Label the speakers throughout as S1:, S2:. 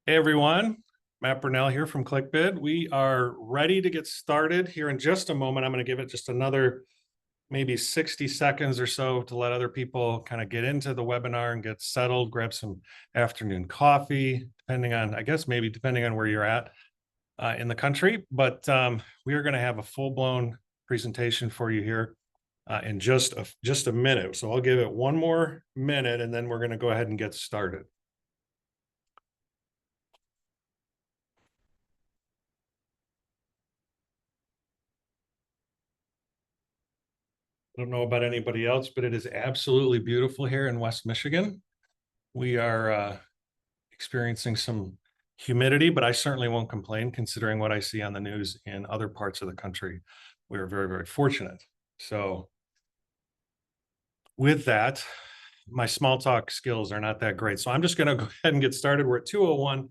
S1: Hey everyone, Matt Burnell here from ClickBid. We are ready to get started here in just a moment. I'm going to give it just another maybe 60 seconds or so to let other people kind of get into the webinar and get settled, grab some afternoon coffee, depending on, I guess, maybe depending on where you're at in the country. But we are going to have a full-blown presentation for you here in just a minute. So I'll give it one more minute and then we're going to go ahead and get started. I don't know about anybody else, but it is absolutely beautiful here in West Michigan. We are experiencing some humidity, but I certainly won't complain considering what I see on the news in other parts of the country. We are very, very fortunate. So with that, my small talk skills are not that great. So I'm just going to go ahead and get started. We're at 2:01.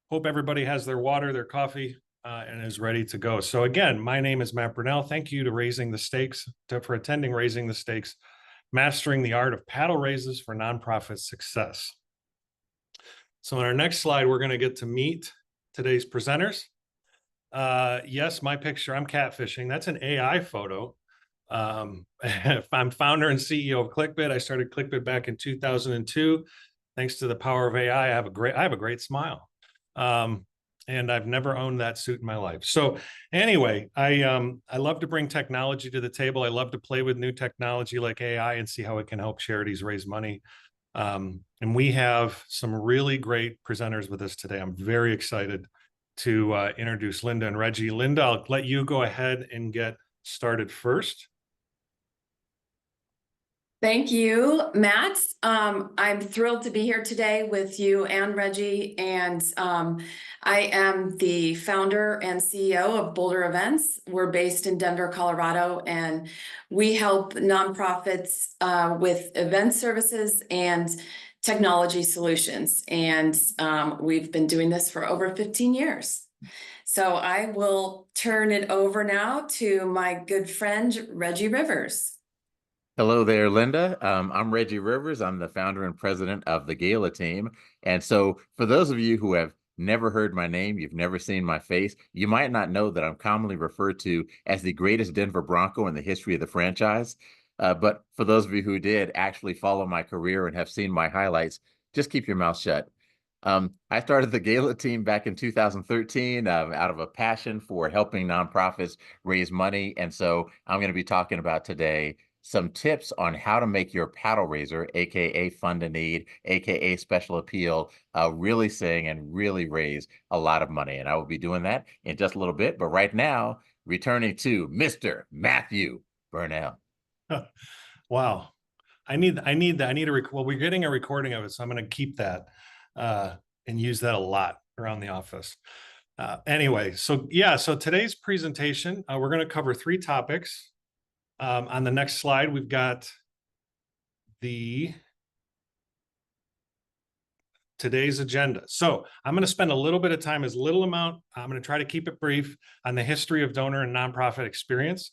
S1: Hope everybody has their water, their coffee, and is ready to go. So again, my name is Matt Burnell. Thank you to Raising the Stakes, for attending Raising the Stakes, Mastering the Art of Paddle Raises for Nonprofit Success. So in our next slide, we're going to get to meet today's presenters. Yes, my picture, I'm catfishing. That's an AI photo. I'm founder and CEO of ClickBid. I started ClickBid back in 2002. Thanks to the power of AI, I have a great smile. And I've never owned that suit in my life. So anyway, I love to bring technology to the table. I love to play with new technology like AI and see how it can help charities raise money. And we have some really great presenters with us today. I'm very excited to introduce Linda and Reggie. Linda, I'll let you go ahead and get started first.
S2: Thank you, Matt. I'm thrilled to be here today with you and Reggie, and I am the founder and CEO of Boulder Events. We're based in Denver, Colorado, and we help nonprofits with event services and technology solutions, and we've been doing this for over 15 years. So I will turn it over now to my good friend, Reggie Rivers.
S3: Hello there, Linda. I'm Reggie Rivers. I'm the founder and president of the Gala Team. And so for those of you who have never heard my name, you've never seen my face, you might not know that I'm commonly referred to as the greatest Denver Bronco in the history of the franchise. But for those of you who did actually follow my career and have seen my highlights, just keep your mouth shut. I started the Gala Team back in 2013 out of a passion for helping nonprofits raise money. And so I'm going to be talking about today some tips on how to make your paddle raiser, aka fund a need, aka special appeal, really sing and really raise a lot of money. And I will be doing that in just a little bit. But right now, returning to Mr. Matthew Burnell.
S1: Wow. Well, we're getting a recording of it, so I'm going to keep that and use that a lot around the office. Anyway, so today's presentation, we're going to cover three topics. On the next slide, we've got today's agenda. So I'm going to spend a little bit of time, I'm going to try to keep it brief, on the history of donor and nonprofit experience.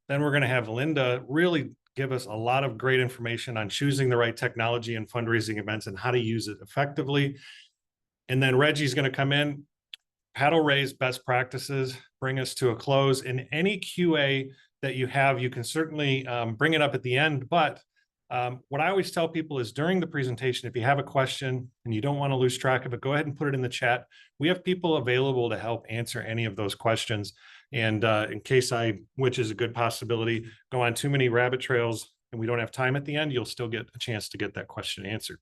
S1: Then we're going to have Linda really give us a lot of great information on choosing the right technology and fundraising events and how to use it effectively. And then Reggie's going to come in, paddle raise best practices, bring us to a close. In any QA that you have, you can certainly bring it up at the end. But what I always tell people is during the presentation, if you have a question and you don't want to lose track of it, go ahead and put it in the chat. We have people available to help answer any of those questions. And in case which is a good possibility, go on too many rabbit trails and we don't have time at the end, you'll still get a chance to get that question answered.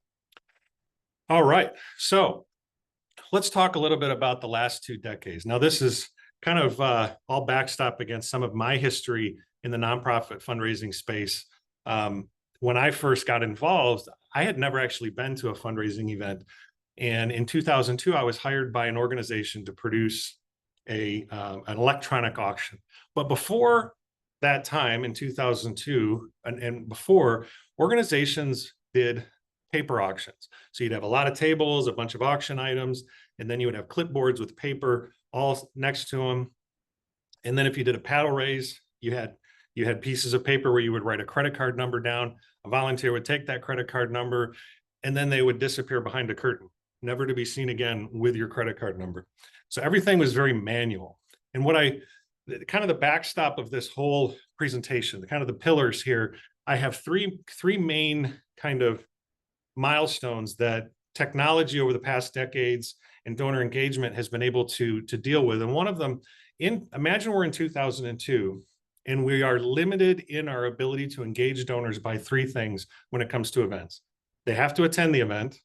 S1: All right, so let's talk a little bit about the last 2 decades. Now, this is kind of all backstop against some of my history in the nonprofit fundraising space. When I first got involved, I had never actually been to a fundraising event. And in 2002, I was hired by an organization to produce an electronic auction. But before that time, in 2002 and before, organizations did paper auctions. So you'd have a lot of tables, a bunch of auction items, and then you would have clipboards with paper all next to them. And then if you did a paddle raise, you had pieces of paper where you would write a credit card number down. A volunteer would take that credit card number, and then they would disappear behind a curtain. never to be seen again with your credit card number. So everything was very manual. And kind of the backstop of this whole presentation, the kind of the pillars here, I have three main kind of milestones that technology over the past decades and donor engagement has been able to deal with. And one of them, imagine we're in 2002 and we are limited in our ability to engage donors by three things when it comes to events. They have to attend the event.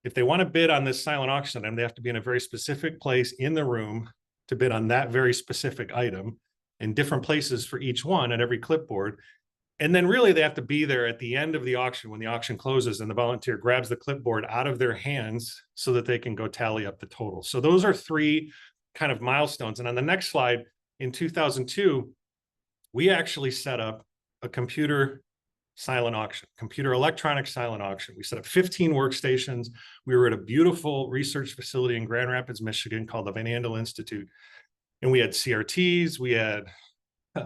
S1: If they want to bid on this silent auction item, they have to be in a very specific place in the room to bid on that very specific item, in different places for each one at every clipboard. And then really they have to be there at the end of the auction when the auction closes and the volunteer grabs the clipboard out of their hands so that they can go tally up the total. So those are three kind of milestones. And on the next slide, in 2002, we actually set up a computer silent auction, computer electronic silent auction. We set up 15 workstations. We were at a beautiful research facility in Grand Rapids, Michigan called the Van Andel Institute. And we had CRTs, we had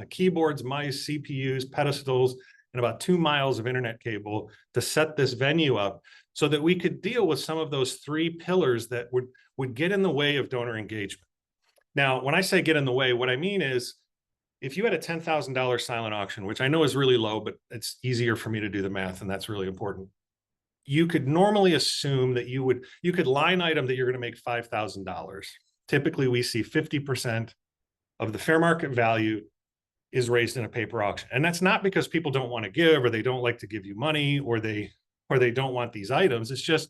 S1: keyboards, mice, CPUs, pedestals, and about 2 miles of internet cable to set this venue up so that we could deal with some of those three pillars that would get in the way of donor engagement. Now, when I say get in the way, what I mean is if you had a $10,000 silent auction, which I know is really low, but it's easier for me to do the math, and that's really important. You could normally assume that you could line item that you're going to make $5,000. Typically, we see 50% of the fair market value is raised in a paper auction. And that's not because people don't want to give, or they don't like to give you money, or they don't want these items. It's just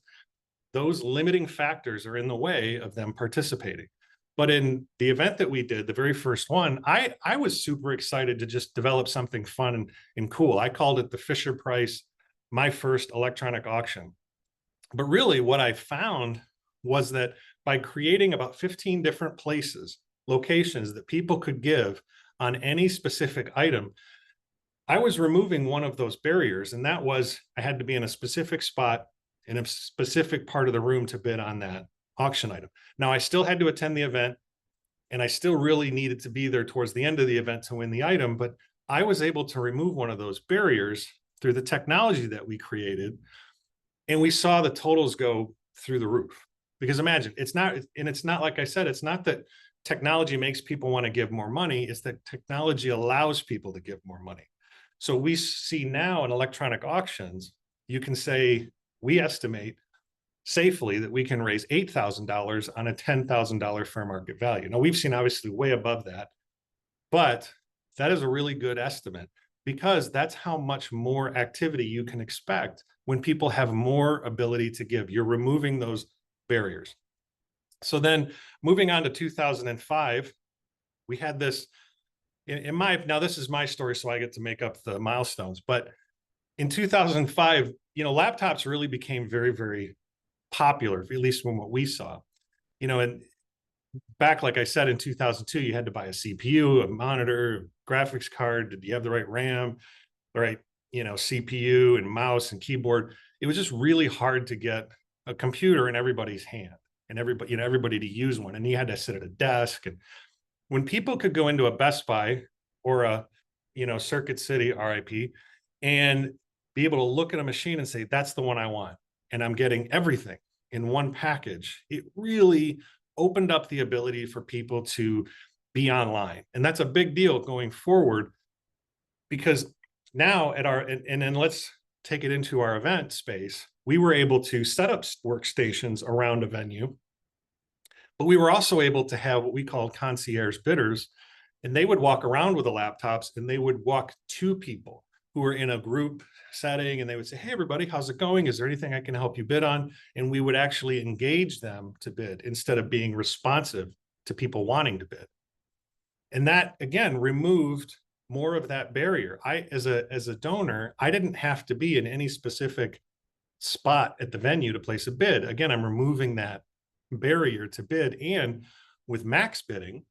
S1: those limiting factors are in the way of them participating. But in the event that we did, the very first one, I was super excited to just develop something fun and cool. I called it the Fisher-Price, my first electronic auction. But really what I found was that by creating about 15 different places, locations that people could give on any specific item, I was removing one of those barriers. And that was, I had to be in a specific spot in a specific part of the room to bid on that auction item. Now, I still had to attend the event, and I still really needed to be there towards the end of the event to win the item, but I was able to remove one of those barriers through the technology that we created, and we saw the totals go through the roof. Because imagine, it's not like I said, it's not that technology makes people want to give more money, it's that technology allows people to give more money. So we see now in electronic auctions, you can say, we estimate safely that we can raise $8,000 on a $10,000 fair market value. Now, we've seen obviously way above that, but that is a really good estimate because that's how much more activity you can expect when people have more ability to give. You're removing those barriers. So then moving on to 2005, we had this, now this is my story, so I get to make up the milestones, but in 2005, laptops really became very, very popular, at least from what we saw, and back, like I said, in 2002, you had to buy a CPU, a monitor, graphics card. Did you have the right RAM, the right, CPU and mouse and keyboard? It was just really hard to get a computer in everybody's hand and everybody to use one. And you had to sit at a desk. And when people could go into a Best Buy or a, Circuit City, RIP, and be able to look at a machine and say, that's the one I want, and I'm getting everything in one package, it really opened up the ability for people to be online. And that's a big deal going forward, because now and then let's take it into our event space. We were able to set up workstations around a venue, but we were also able to have what we called concierge bidders, and they would walk around with the laptops and they would walk to people who were in a group setting, and they would say, hey, everybody, how's it going? Is there anything I can help you bid on? And we would actually engage them to bid instead of being responsive to people wanting to bid. And that, again, removed more of that barrier. As a donor, I didn't have to be in any specific spot at the venue to place a bid. Again, I'm removing that barrier to bid. And with max bidding,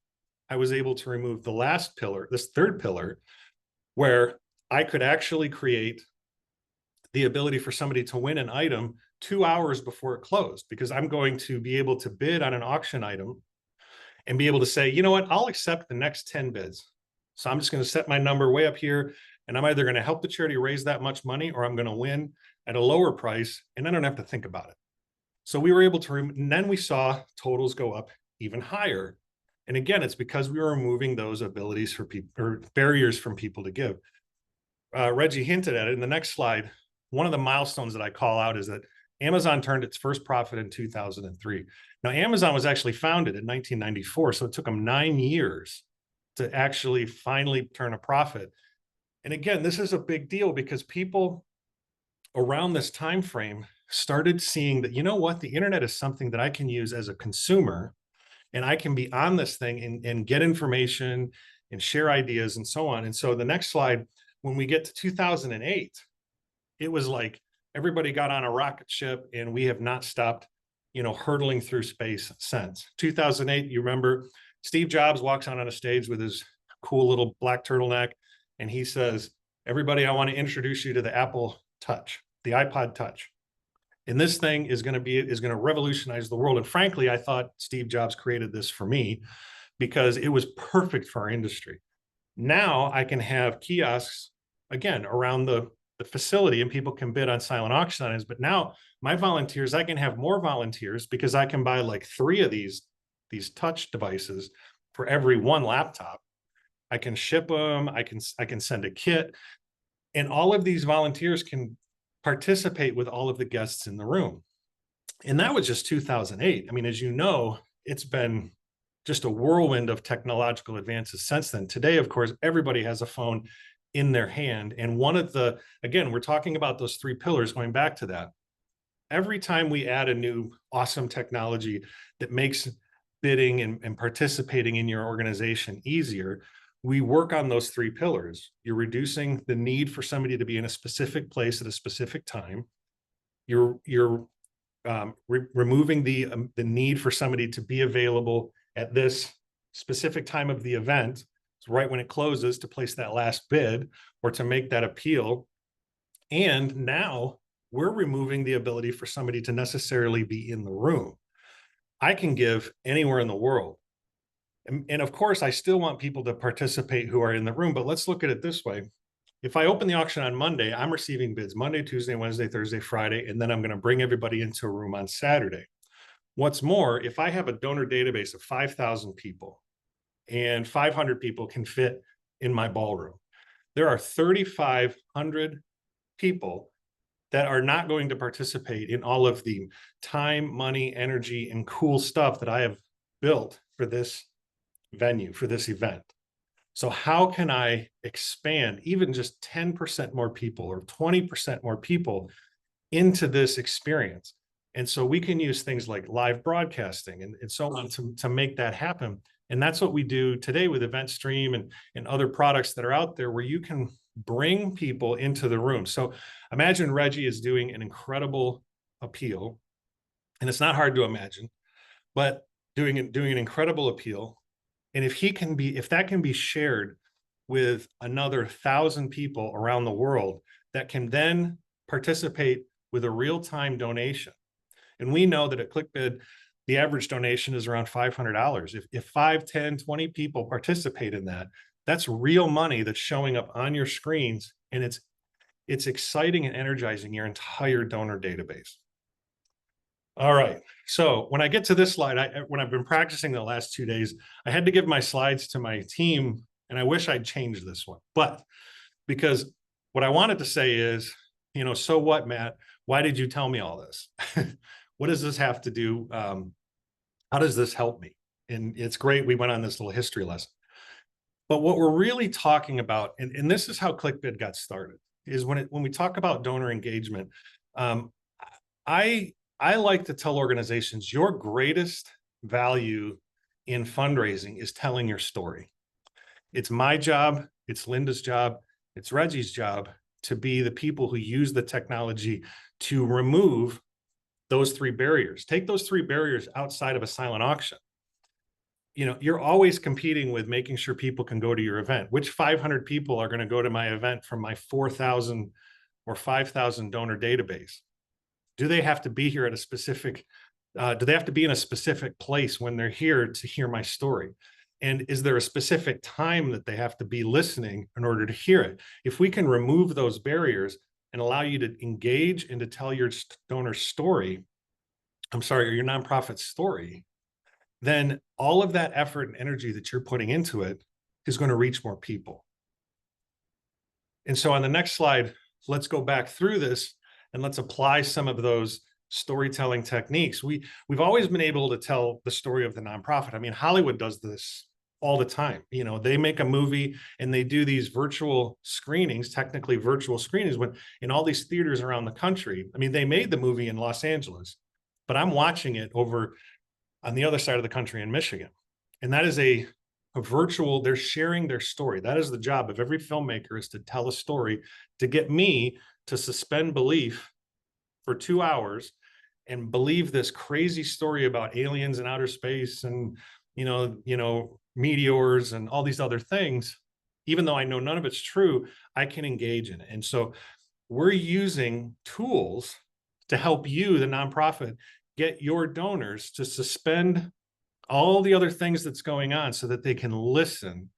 S1: I was able to remove the last pillar, this third pillar, where I could actually create the ability for somebody to win an item 2 hours before it closed, because I'm going to be able to bid on an auction item and be able to say, you know what, I'll accept the next 10 bids. So I'm just going to set my number way up here, and I'm either going to help the charity raise that much money, or I'm going to win at a lower price, and I don't have to think about it. So we were able to, and then we saw totals go up even higher. And again, it's because we were removing those abilities for people, or barriers from people to give. Reggie hinted at it in the next slide. One of the milestones that I call out is that Amazon turned its first profit in 2003. Now, Amazon was actually founded in 1994, so it took them 9 years to actually finally turn a profit. And again, this is a big deal because people around this time frame started seeing that, you know what, the internet is something that I can use as a consumer, and I can be on this thing and get information and share ideas and so on. And so the next slide, when we get to 2008, it was like everybody got on a rocket ship, and we have not stopped, hurtling through space since. 2008, you remember, Steve Jobs walks on a stage with his cool little black turtleneck, and he says, everybody, I want to introduce you to the Apple Touch, the iPod Touch. And this thing is going to revolutionize the world. And frankly, I thought Steve Jobs created this for me because it was perfect for our industry. Now I can have kiosks, again, around the facility, and people can bid on silent auction items. But now my volunteers, I can have more volunteers because I can buy like 3 of these touch devices for every 1 laptop. I can ship them. I can send a kit, and all of these volunteers can participate with all of the guests in the room. And that was just 2008. I mean, as you know, it's been just a whirlwind of technological advances since then. Today, of course, everybody has a phone in their hand. And one of the, again, we're talking about those 3 pillars, going back to that. Every time we add a new awesome technology that makes bidding and participating in your organization easier, we work on those 3 pillars. You're reducing the need for somebody to be in a specific place at a specific time. You're removing the need for somebody to be available at this specific time of the event, so right when it closes, to place that last bid or to make that appeal. And now we're removing the ability for somebody to necessarily be in the room. I can give anywhere in the world. And of course, I still want people to participate who are in the room, but let's look at it this way. If I open the auction on Monday, I'm receiving bids Monday, Tuesday, Wednesday, Thursday, Friday, and then I'm going to bring everybody into a room on Saturday. What's more, if I have a donor database of 5,000 people and 500 people can fit in my ballroom, there are 3,500 people that are not going to participate in all of the time, money, energy, and cool stuff that I have built for this venue, for this event. So how can I expand even just 10% more people or 20% more people into this experience? And so we can use things like live broadcasting and so on to make that happen. And that's what we do today with EventStream and other products that are out there, where you can bring people into the room. So imagine Reggie is doing an incredible appeal, and it's not hard to imagine, but doing an incredible appeal. And if that can be shared with another 1,000 people around the world that can then participate with a real-time donation. And we know that at ClickBid, the average donation is around $500. If 5, 10, 20 people participate in that, that's real money that's showing up on your screens, and it's exciting and energizing your entire donor database. All right. So when I get to this slide, when I've been practicing the last 2 days, I had to give my slides to my team, and I wish I'd changed this one. But because what I wanted to say is, so what, Matt? Why did you tell me all this? What does this have to do? How does this help me? And it's great. We went on this little history lesson. But what we're really talking about, and this is how ClickBid got started, is when we talk about donor engagement, I like to tell organizations your greatest value in fundraising is telling your story. It's my job, it's Linda's job, it's Reggie's job to be the people who use the technology to remove those 3 barriers. Take those 3 barriers outside of a silent auction. You're always competing with making sure people can go to your event. Which 500 people are going to go to my event from my 4,000 or 5,000 donor database? Do they have to be here at a specific, do they have to be in a specific place when they're here to hear my story? And is there a specific time that they have to be listening in order to hear it? If we can remove those barriers and allow you to engage and to tell your donor story, I'm sorry, or your nonprofit story, then all of that effort and energy that you're putting into it is going to reach more people. And so on the next slide, let's go back through this and let's apply some of those storytelling techniques. We've always been able to tell the story of the nonprofit. I mean, Hollywood does this all the time. You know, they make a movie and they do these virtual screenings, technically virtual screenings, when in all these theaters around the country. I mean, they made the movie in Los Angeles, but I'm watching it over on the other side of the country in Michigan. And that is a virtual, they're sharing their story. That is the job of every filmmaker, is to tell a story, to get me to suspend belief for 2 hours and believe this crazy story about aliens in outer space and, meteors and all these other things. Even though I know none of it's true, I can engage in it. And so we're using tools to help you, the nonprofit, get your donors to suspend all the other things that's going on so that they can listen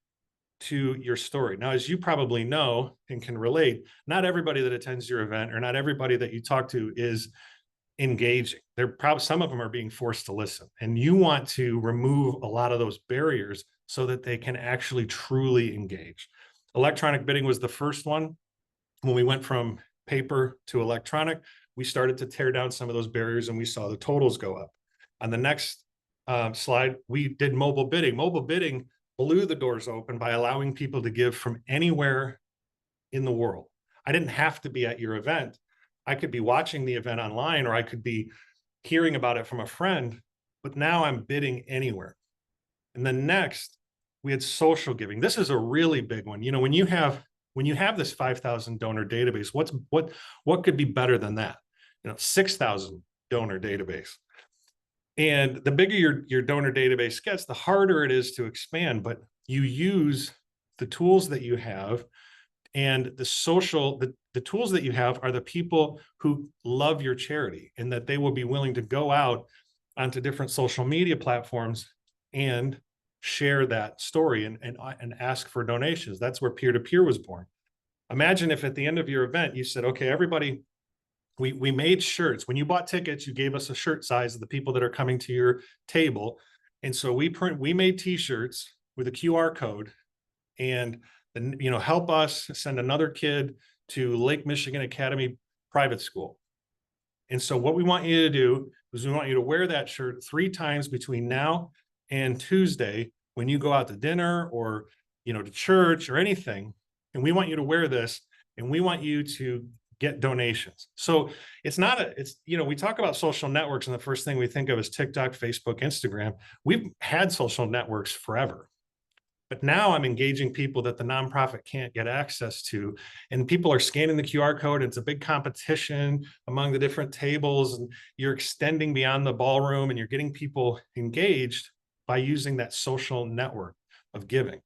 S1: to your story. Now, as you probably know and can relate, not everybody that attends your event or not everybody that you talk to is engaging. They're probably, some of them are being forced to listen, and you want to remove a lot of those barriers so that they can actually truly engage. Electronic bidding was the first one. When we went from paper to electronic, we started to tear down some of those barriers and we saw the totals go up. On the next slide, we did mobile bidding. Mobile bidding blew the doors open by allowing people to give from anywhere in the world. I didn't have to be at your event. I could be watching the event online, or I could be hearing about it from a friend, but now I'm bidding anywhere. And then next, we had social giving. This is a really big one. You know, when you have this 5,000 donor database, what could be better than that? 6,000 donor database. And the bigger your donor database gets, the harder it is to expand, but you use the tools that you have, and the tools that you have are the people who love your charity, and that they will be willing to go out onto different social media platforms and share that story and ask for donations. That's where peer-to-peer was born. Imagine if at the end of your event, you said, okay, everybody, we made shirts. When you bought tickets, you gave us a shirt size of the people that are coming to your table. And so we made t-shirts with a QR code, and then, help us send another kid to Lake Michigan Academy Private School. And so what we want you to do is we want you to wear that shirt 3 times between now and Tuesday when you go out to dinner or, to church or anything. And we want you to wear this, and we want you to get donations. So we talk about social networks, and the first thing we think of is TikTok, Facebook, Instagram. We've had social networks forever. But now I'm engaging people that the nonprofit can't get access to. And people are scanning the QR code. It's a big competition among the different tables. And you're extending beyond the ballroom, and you're getting people engaged by using that social network of giving.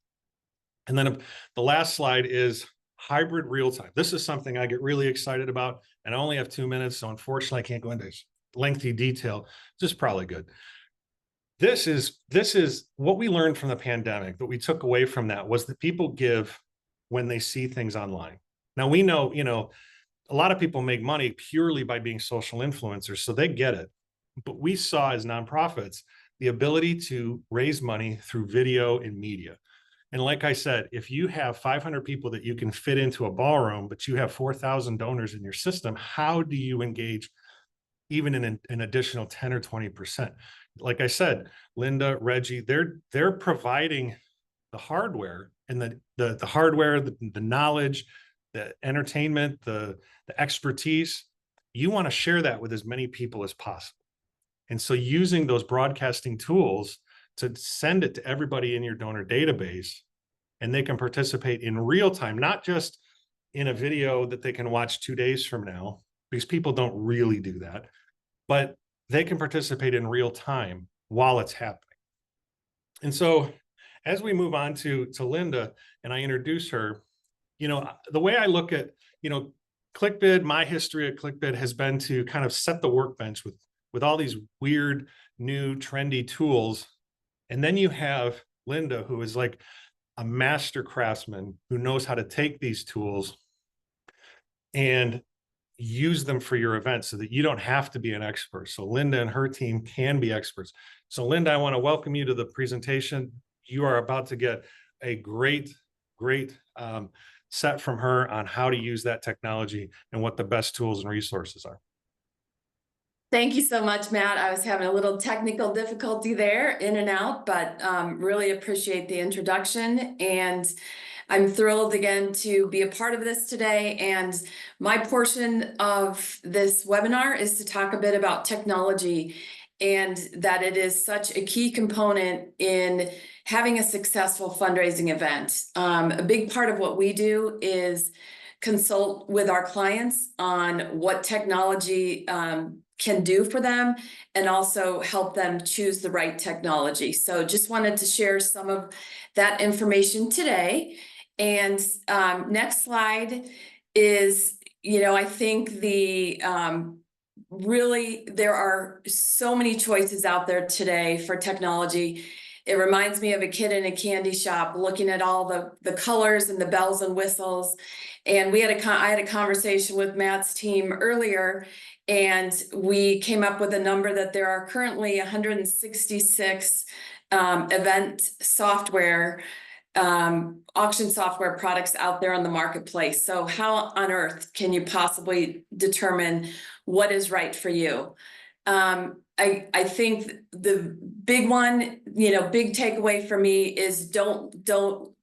S1: And then the last slide is hybrid real time. This is something I get really excited about. And I only have 2 minutes, so unfortunately I can't go into lengthy detail. This is probably good. This is what we learned from the pandemic, that we took away from that, was that people give when they see things online. Now we know, a lot of people make money purely by being social influencers, so they get it. But we saw as nonprofits the ability to raise money through video and media. And like I said, if you have 500 people that you can fit into a ballroom, but you have 4,000 donors in your system, how do you engage even in an additional 10 or 20%? Like I said, Linda, Reggie, they're providing the hardware, and the hardware, the knowledge, the entertainment, the expertise. You want to share that with as many people as possible. And so using those broadcasting tools to send it to everybody in your donor database, and they can participate in real time, not just in a video that they can watch 2 days from now, because people don't really do that, but they can participate in real time while it's happening. And so as we move on to Linda and I introduce her, the way I look at, ClickBid, my history at ClickBid has been to kind of set the workbench with all these weird, new, trendy tools. And then you have Linda, who is like a master craftsman who knows how to take these tools and use them for your event so that you don't have to be an expert. So Linda and her team can be experts. So Linda, I want to welcome you to the presentation. You are about to get a great set from her on how to use that technology and what the best tools and resources are.
S2: Thank you so much, Matt. I was having a little technical difficulty there, in and out, but really appreciate the introduction. And I'm thrilled again to be a part of this today. And my portion of this webinar is to talk a bit about technology, and that it is such a key component in having a successful fundraising event. A big part of what we do is consult with our clients on what technology can do for them, and also help them choose the right technology. So just wanted to share some of that information today. And next slide is, I think really there are so many choices out there today for technology. It reminds me of a kid in a candy shop looking at all the colors and the bells and whistles. And I had a conversation with Matt's team earlier, and we came up with a number that there are currently 166 event software, auction software products out there on the marketplace. So how on earth can you possibly determine what is right for you? I think the big one, big takeaway for me is don't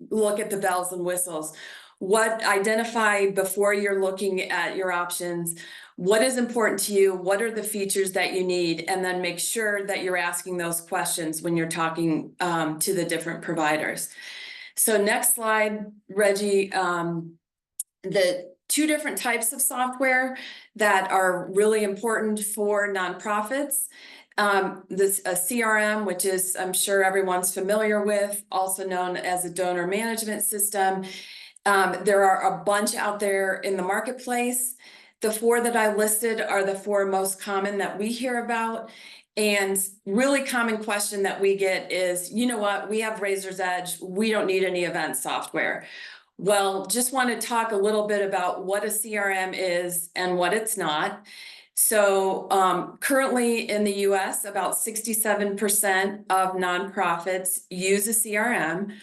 S2: look at the bells and whistles. Identify before you're looking at your options, what is important to you, what are the features that you need, and then make sure that you're asking those questions when you're talking to the different providers. So next slide, Reggie, the two different types of software that are really important for nonprofits. A CRM, which is, I'm sure everyone's familiar with, also known as a donor management system. There are a bunch out there in the marketplace. The four that I listed are the four most common that we hear about. And really common question that we get is, you know what, we have Razor's Edge, we don't need any event software. Well, just want to talk a little bit about what a CRM is and what it's not. So currently in the US, about 67% of nonprofits use a CRM.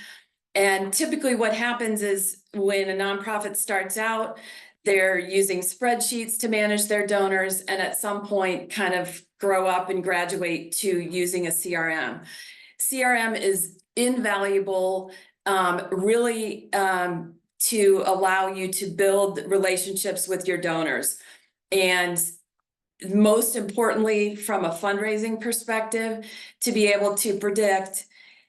S2: And typically what happens is when a nonprofit starts out, they're using spreadsheets to manage their donors, and at some point kind of grow up and graduate to using a CRM. CRM is invaluable, really to allow you to build relationships with your donors. And most importantly, from a fundraising perspective, to be able to predict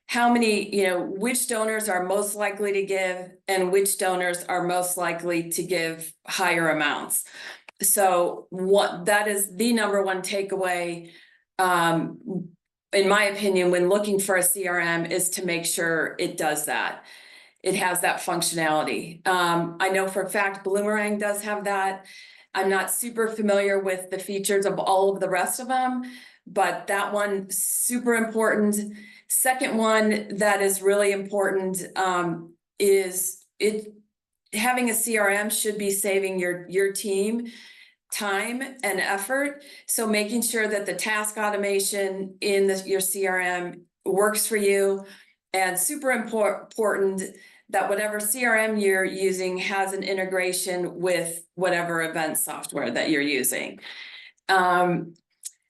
S2: how many, which donors are most likely to give and which donors are most likely to give higher amounts. So that is the number one takeaway, in my opinion, when looking for a CRM, is to make sure it does that. It has that functionality. I know for a fact Bloomerang does have that. I'm not super familiar with the features of all of the rest of them, but that one, super important. Second one that is really important is having a CRM should be saving your team time and effort. So making sure that the task automation in your CRM works for you, and super important that whatever CRM you're using has an integration with whatever event software that you're using.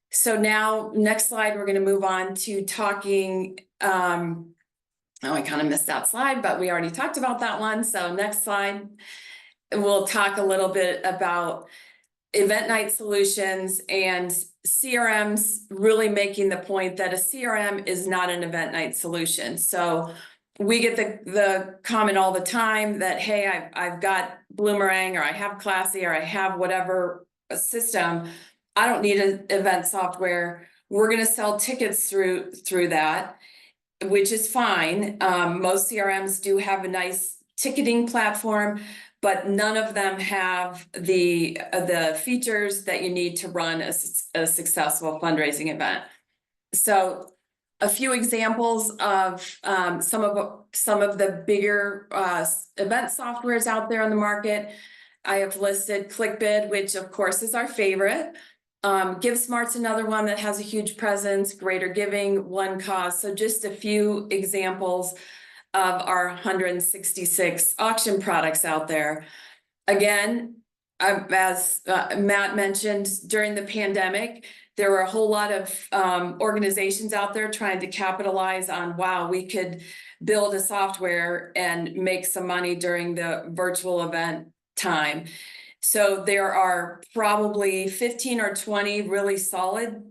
S2: So now, next slide, we're going to move on to talking, oh, I kind of missed that slide, but we already talked about that one. So next slide, we'll talk a little bit about event night solutions and CRMs, really making the point that a CRM is not an event night solution. So we get the comment all the time that, hey, I've got Bloomerang, or I have Classy, or I have whatever system. I don't need an event software. We're going to sell tickets through that, which is fine. Most CRMs do have a nice ticketing platform, but none of them have the features that you need to run a successful fundraising event. So a few examples of some of the bigger event softwares out there on the market. I have listed ClickBid, which of course is our favorite. GiveSmart's another one that has a huge presence, Greater Giving, One Cause. So just a few examples of our 166 auction products out there. Again, as Matt mentioned, during the pandemic, there were a whole lot of organizations out there trying to capitalize on, wow, we could build a software and make some money during the virtual event time. So there are probably 15 or 20 really solid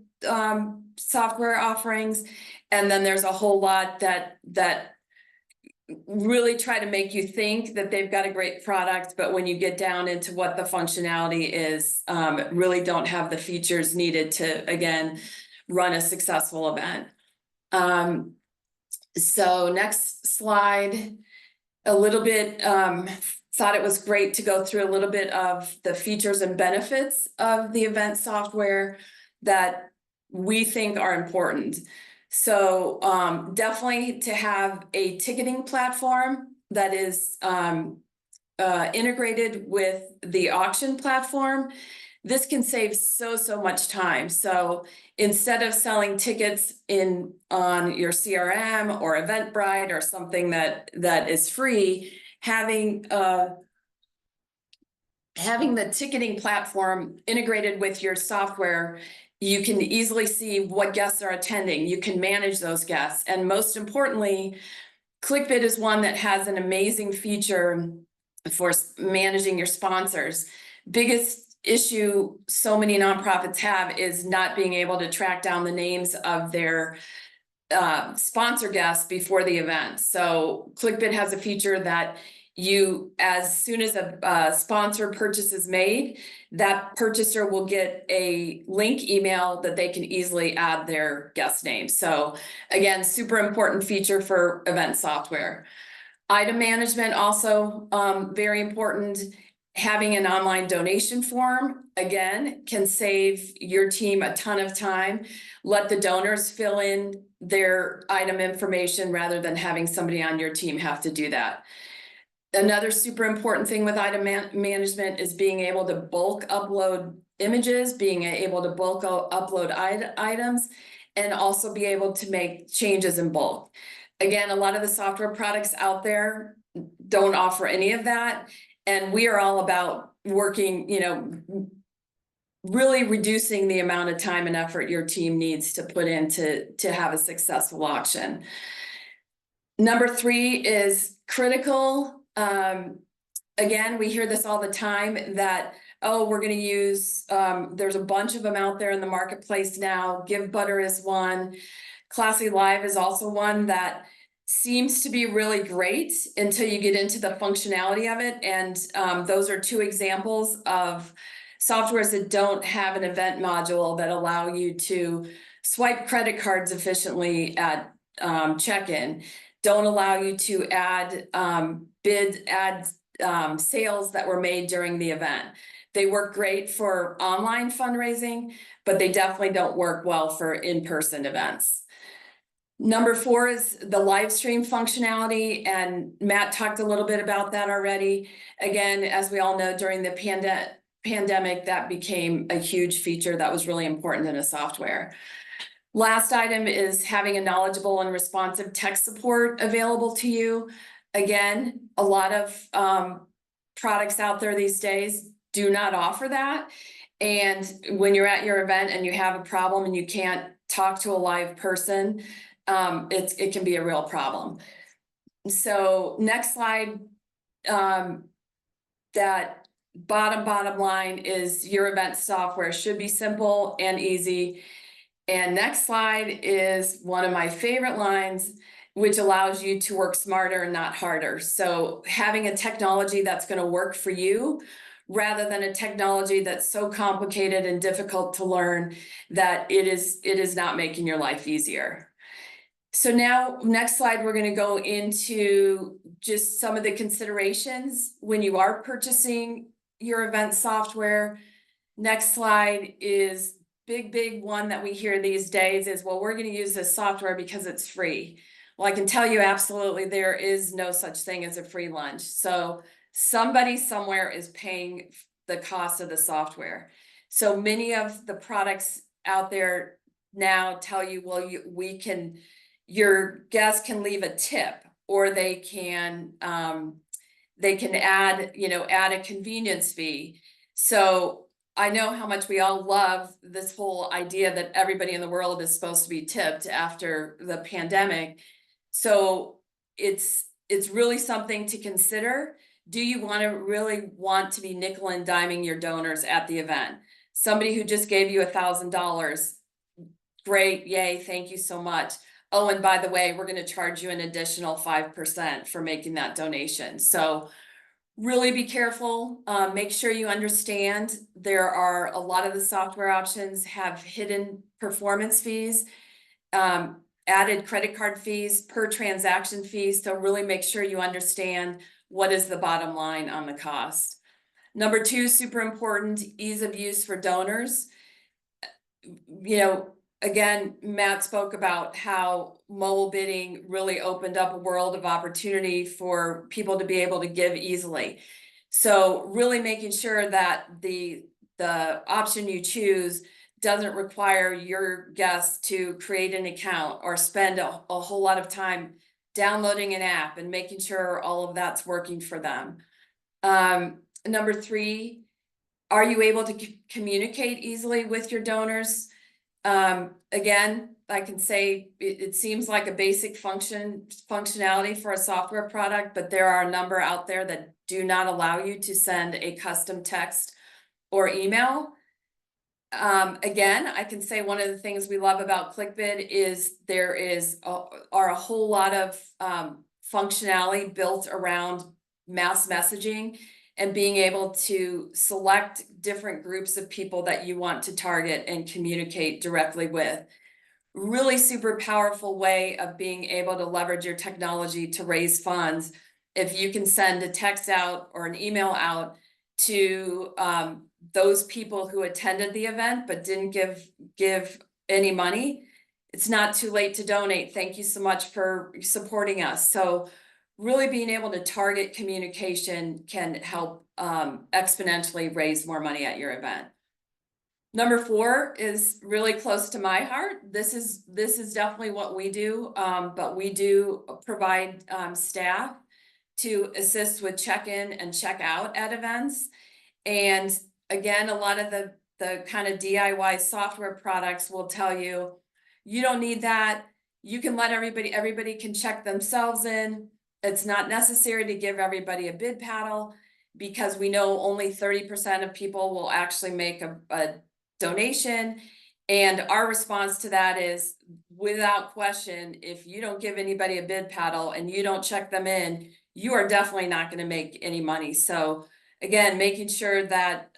S2: software offerings. And then there's a whole lot that really try to make you think that they've got a great product, but when you get down into what the functionality is, really don't have the features needed to, again, run a successful event. So next slide, a little bit, thought it was great to go through a little bit of the features and benefits of the event software that we think are important. So definitely to have a ticketing platform that is integrated with the auction platform. This can save so much time. So instead of selling tickets on your CRM or Eventbrite or something that is free, having the ticketing platform integrated with your software, you can easily see what guests are attending. You can manage those guests. And most importantly, ClickBid is one that has an amazing feature for managing your sponsors. Biggest issue so many nonprofits have is not being able to track down the names of their sponsor guests before the event. So ClickBid has a feature that as soon as a sponsor purchase is made, that purchaser will get a link email that they can easily add their guest name. So again, super important feature for event software. Item management also very important. Having an online donation form, again, can save your team a ton of time. Let the donors fill in their item information rather than having somebody on your team have to do that. Another super important thing with item management is being able to bulk upload images, being able to bulk upload items, and also be able to make changes in bulk. Again, a lot of the software products out there don't offer any of that. And we are all about working, really reducing the amount of time and effort your team needs to put in to have a successful auction. Number 3 is critical. Again, we hear this all the time that, oh, we're going to use, there's a bunch of them out there in the marketplace now. GiveButter is one. Classy Live is also one that seems to be really great until you get into the functionality of it. And those are 2 examples of softwares that don't have an event module that allow you to swipe credit cards efficiently at check-in, don't allow you to add sales that were made during the event. They work great for online fundraising, but they definitely don't work well for in-person events. Number 4 is the live stream functionality, and Matt talked a little bit about that already. Again, as we all know, during the pandemic, that became a huge feature that was really important in a software. Last item is having a knowledgeable and responsive tech support available to you. Again, a lot of products out there these days do not offer that. And when you're at your event and you have a problem and you can't talk to a live person, it can be a real problem. So next slide, that bottom line is your event software should be simple and easy. And next slide is one of my favorite lines, which allows you to work smarter and not harder. So having a technology that's going to work for you rather than a technology that's so complicated and difficult to learn that it is not making your life easier. So now, next slide, we're going to go into just some of the considerations when you are purchasing your event software. Next slide is big one that we hear these days is, well, we're going to use this software because it's free. Well, I can tell you absolutely there is no such thing as a free lunch. So somebody somewhere is paying the cost of the software. So many of the products out there now tell you, well, your guests can leave a tip, or they can add, add a convenience fee. So I know how much we all love this whole idea that everybody in the world is supposed to be tipped after the pandemic. So it's really something to consider. Do you really want to be nickel and diming your donors at the event? Somebody who just gave you $1,000, great, yay, thank you so much. Oh, and by the way, we're going to charge you an additional 5% for making that donation. So really be careful. Make sure you understand there are a lot of the software options have hidden performance fees, added credit card fees, per transaction fees. So really make sure you understand what is the bottom line on the cost. Number two, super important, ease of use for donors. Again, Matt spoke about how mobile bidding really opened up a world of opportunity for people to be able to give easily. So really making sure that the option you choose doesn't require your guests to create an account or spend a whole lot of time downloading an app and making sure all of that's working for them. Number three, are you able to communicate easily with your donors? Again, I can say it seems like a basic functionality for a software product, but there are a number out there that do not allow you to send a custom text or email. Again, I can say one of the things we love about ClickBid is there are a whole lot of functionality built around mass messaging and being able to select different groups of people that you want to target and communicate directly with. Really super powerful way of being able to leverage your technology to raise funds. If you can send a text out or an email out to those people who attended the event but didn't give any money, it's not too late to donate. Thank you so much for supporting us. So really being able to target communication can help exponentially raise more money at your event. Number four is really close to my heart. This is definitely what we do, but we do provide staff to assist with check-in and check-out at events. And again, a lot of the kind of DIY software products will tell you, you don't need that. You can let everybody can check themselves in. It's not necessary to give everybody a bid paddle, because we know only 30% of people will actually make a donation. And our response to that is, without question, if you don't give anybody a bid paddle and you don't check them in, you are definitely not going to make any money. So again, making sure that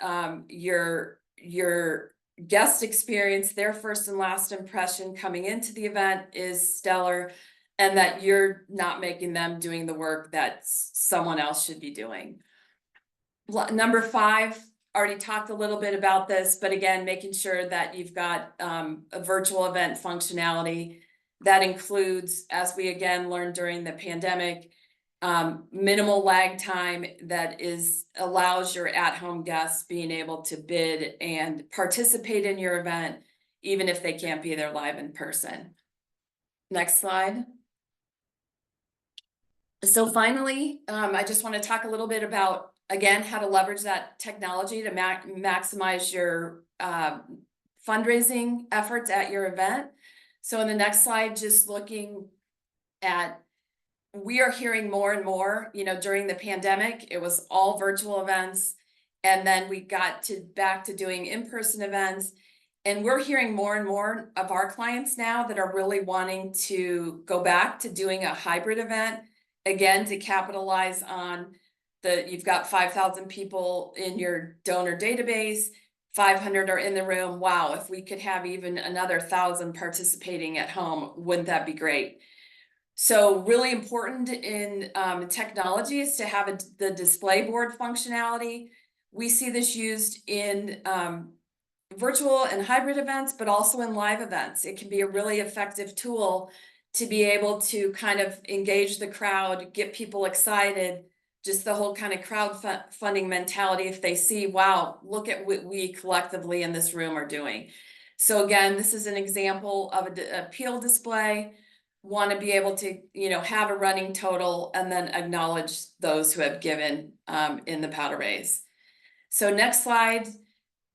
S2: your guest experience, their first and last impression coming into the event is stellar, and that you're not making them doing the work that someone else should be doing. Number five, already talked a little bit about this, but again, making sure that you've got a virtual event functionality that includes, as we again learned during the pandemic, minimal lag time that allows your at-home guests being able to bid and participate in your event, even if they can't be there live in person. Next slide. So finally, I just want to talk a little bit about, again, how to leverage that technology to maximize your fundraising efforts at your event. So in the next slide, just looking at, we are hearing more and more, during the pandemic, it was all virtual events. And then we got back to doing in-person events. And we're hearing more and more of our clients now that are really wanting to go back to doing a hybrid event, again, to capitalize on you've got 5,000 people in your donor database, 500 are in the room. Wow, if we could have even another 1,000 participating at home, wouldn't that be great? So really important in technology is to have the display board functionality. We see this used in virtual and hybrid events, but also in live events. It can be a really effective tool to be able to kind of engage the crowd, get people excited, just the whole kind of funding mentality if they see, wow, look at what we collectively in this room are doing. So again, this is an example of a appeal display. Want to be able to, have a running total and then acknowledge those who have given in the powder raise. So next slide,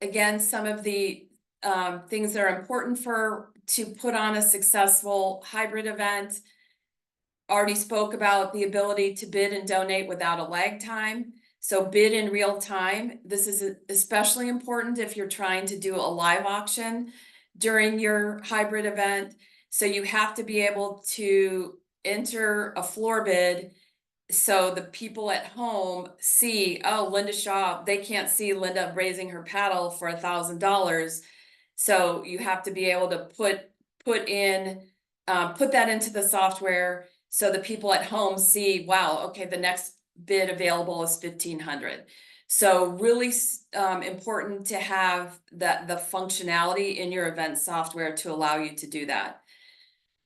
S2: again, some of the things that are important to put on a successful hybrid event. Already spoke about the ability to bid and donate without a lag time. So bid in real time. This is especially important if you're trying to do a live auction during your hybrid event. So you have to be able to enter a floor bid so the people at home see, oh, Linda Shaw, they can't see Linda raising her paddle for $1,000. So you have to be able to put that into the software so the people at home see, wow, okay, the next bid available is 1,500. So really important to have the functionality in your event software to allow you to do that.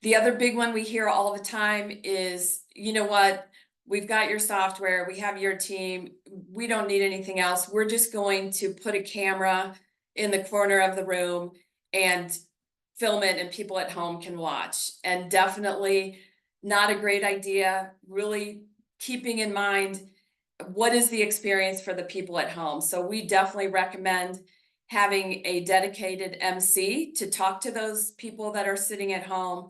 S2: The other big one we hear all the time is, you know what, we've got your software, we have your team, we don't need anything else. We're just going to put a camera in the corner of the room and film it and people at home can watch. And definitely not a great idea, really keeping in mind what is the experience for the people at home. So we definitely recommend having a dedicated MC to talk to those people that are sitting at home.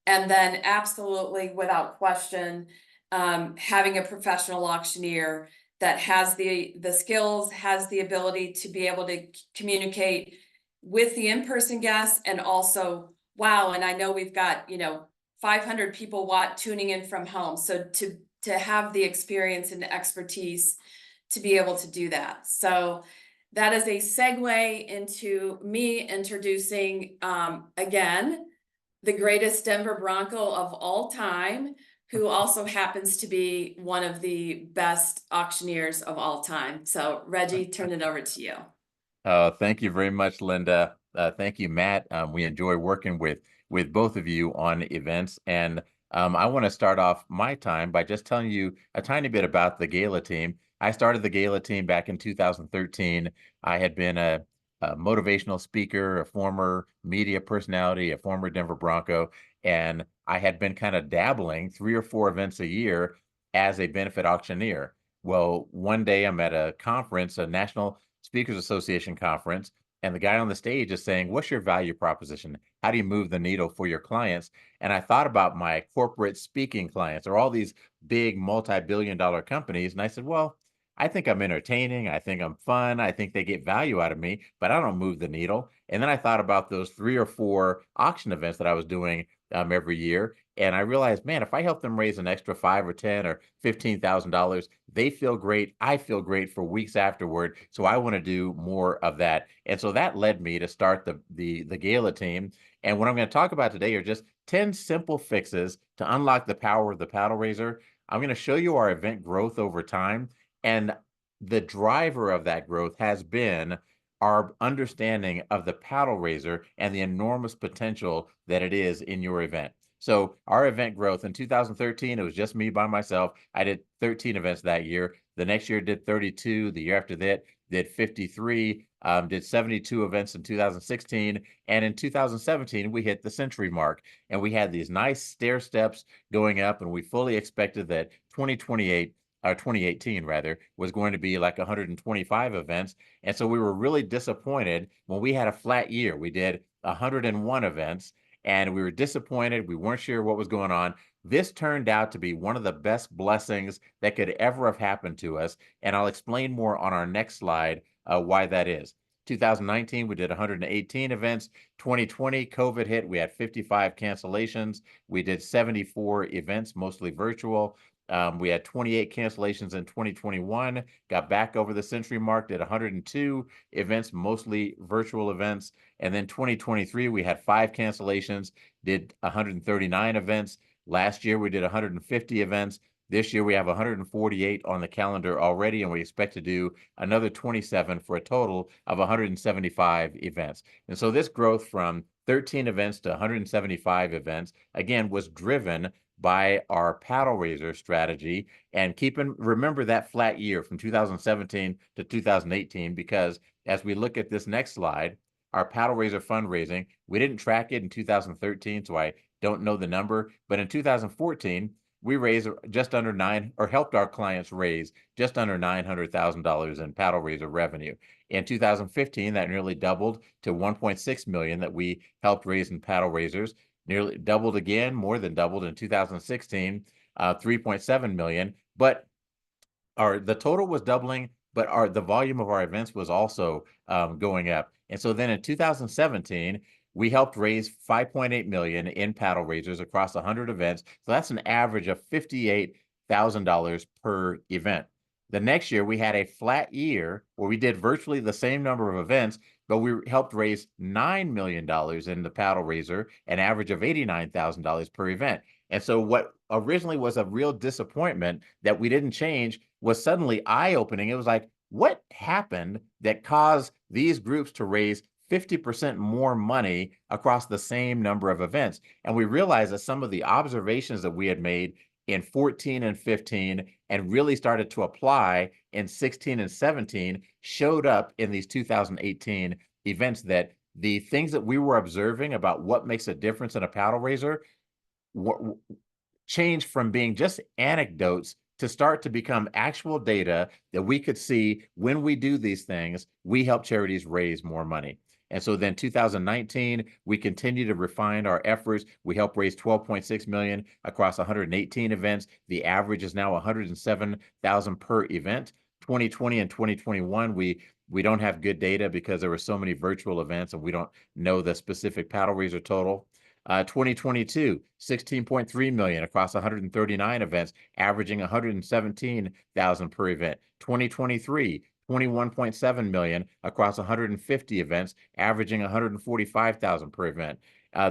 S2: And then absolutely, without question, having a professional auctioneer that has the skills, has the ability to be able to communicate with the in-person guests and also, wow, and I know we've got, 500 people tuning in from home. So to have the experience and the expertise to be able to do that. So that is a segue into me introducing, again, the greatest Denver Bronco of all time, who also happens to be one of the best auctioneers of all time. So Reggie, turn it over to you.
S3: Oh, thank you very much, Linda. Thank you, Matt. We enjoy working with both of you on events, and I want to start off my time by just telling you a tiny bit about the Gala team. I started the Gala team back in 2013. I had been a motivational speaker, a former media personality, a former Denver Bronco, and I had been kind of dabbling 3 or 4 events a year as a benefit auctioneer. Well, one day I'm at a conference, a National Speakers Association conference, and the guy on the stage is saying, "What's your value proposition? How do you move the needle for your clients?" And I thought about my corporate speaking clients or all these big multi-billion-dollar companies. And I said, well, I think I'm entertaining. I think I'm fun. I think they get value out of me, but I don't move the needle. And then I thought about those 3 or 4 auction events that I was doing every year. And I realized, man, if I help them raise an extra 5 or 10 or $15,000, they feel great. I feel great for weeks afterward. So I want to do more of that. And so that led me to start the Gala team. And what I'm going to talk about today are just 10 simple fixes to unlock the power of the paddle raiser. I'm going to show you our event growth over time. And the driver of that growth has been our understanding of the paddle raiser and the enormous potential that it is in your event. So our event growth in 2013, it was just me by myself. I did 13 events that year. The next year did 32. The year after that did 53. Did 72 events in 2016. And in 2017, we hit the century mark. And we had these nice stair steps going up. And we fully expected that 2028, or 2018 rather, was going to be like 125 events. And so we were really disappointed when we had a flat year. We did 101 events and we were disappointed. We weren't sure what was going on. This turned out to be one of the best blessings that could ever have happened to us. And I'll explain more on our next slide why that is. 2019, we did 118 events. 2020, COVID hit. We had 55 cancellations. We did 74 events, mostly virtual. We had 28 cancellations in 2021, got back over the century mark, did 102 events, mostly virtual events. And then 2023, we had 5 cancellations, did 139 events. Last year, we did 150 events. This year, we have 148 on the calendar already, and we expect to do another 27 for a total of 175 events. And so this growth from 13 events to 175 events, again, was driven by our paddle raiser strategy. And remember that flat year from 2017 to 2018, because as we look at this next slide, our paddle raiser fundraising, we didn't track it in 2013, so I don't know the number, but in 2014, we raised just under helped our clients raise just under $900,000 in paddle raiser revenue. In 2015, that nearly doubled to 1.6 million that we helped raise in paddle raisers. Nearly doubled again, more than doubled in 2016, 3.7 million. But the total was doubling, but the volume of our events was also going up. And so then in 2017, we helped raise 5.8 million in paddle raisers across 100 events. So that's an average of $58,000 per event. The next year, we had a flat year where we did virtually the same number of events, but we helped raise $9 million in the paddle raiser, an average of $89,000 per event. And so what originally was a real disappointment that we didn't change was suddenly eye-opening. It was like, what happened that caused these groups to raise 50% more money across the same number of events? And we realized that some of the observations that we had made in 14 and 15 and really started to apply in 16 and 17 showed up in these 2018 events, that the things that we were observing about what makes a difference in a paddle raiser changed from being just anecdotes to start to become actual data that we could see when we do these things, we help charities raise more money. And so then 2019, we continue to refine our efforts. We helped raise 12.6 million across 118 events. The average is now 107,000 per event. 2020 and 2021, we don't have good data because there were so many virtual events and we don't know the specific paddle raiser total. 2022, 16.3 million across 139 events, averaging 117,000 per event. 2023, 21.7 million across 150 events, averaging 145,000 per event.